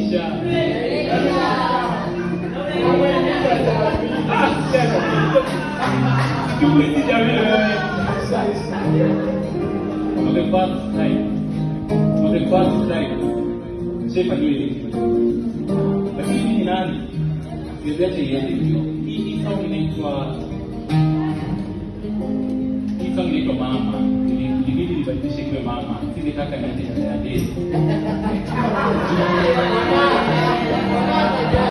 Elisha. On the first time, sema hiyo ile. Lakini ni nani? Ndio iende hiyo. Hii song inaitwa Mama. Ilibidi nibadilishe kwa Mama. Singetaka niende na date.